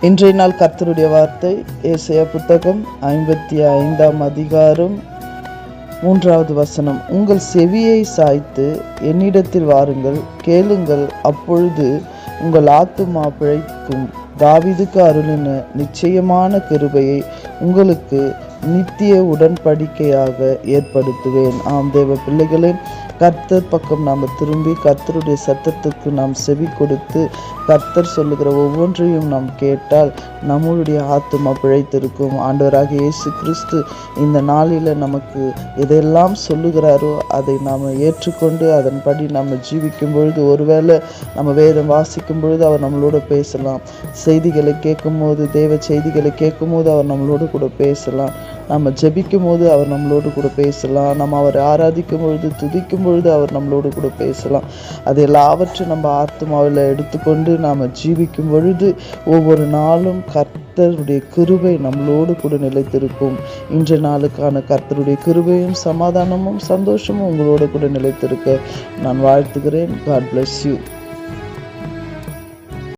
இன்றைய நாள் கர்த்தருடைய வார்த்தை ஏசாயா புத்தகம் 55ஆம் அதிகாரம் 3வது வசனம். உங்கள் செவியை சாய்த்து என்னிடத்தில் வாருங்கள், கேளுங்கள், அப்பொழுது உங்கள் ஆத்துமா பிழைக்கும். தாவீதுக்கு அருளின நிச்சயமான கிருபையை உங்களுக்கு நித்திய உடன்படிக்கையாக ஏற்படுத்துவேன். ஆம் தேவ பிள்ளைகளே, கர்த்தர் பக்கம் நாம் திரும்பி கர்த்தருடைய சத்தத்துக்கு நாம் செவி கொடுத்து கர்த்தர் சொல்லுகிற ஒவ்வொன்றையும் நாம் கேட்டால் நம்மளுடைய ஆத்துமா பிழைத்திருக்கும். ஆண்டவராக இயேசு கிறிஸ்து இந்த நாளில் நமக்கு எதெல்லாம் சொல்லுகிறாரோ அதை நாம் ஏற்றுக்கொண்டு அதன்படி நம்ம ஜீவிக்கும் பொழுது, ஒருவேளை நம்ம வேதம் வாசிக்கும் பொழுது அவர் நம்மளோட பேசலாம். செய்திகளை கேட்கும் போது, தேவ செய்திகளை கேட்கும் போது அவர் நம்மளோடு கூட பேசலாம். நம்ம ஜெபிக்கும் போது அவர் நம்மளோடு கூட பேசலாம். நம்ம அவரை ஆராதிக்கும் பொழுது, துதிக்கும் பொழுது அவர் நம்மளோடு கூட பேசலாம். அது எல்லாவற்றையும் நம்ம ஆத்மாவில் எடுத்துக்கொண்டு நாம் ஜீவிக்கும் பொழுது ஒவ்வொரு நாளும் கர்த்தருடைய கிருபை நம்மளோடு கூட நிலைத்திருக்கும். இன்றைய நாளுக்கான கர்த்தருடைய கிருபையும் சமாதானமும் சந்தோஷமும் உங்களோடு கூட நிலைத்திருக்க நான் வாழ்த்துகிறேன். God bless you.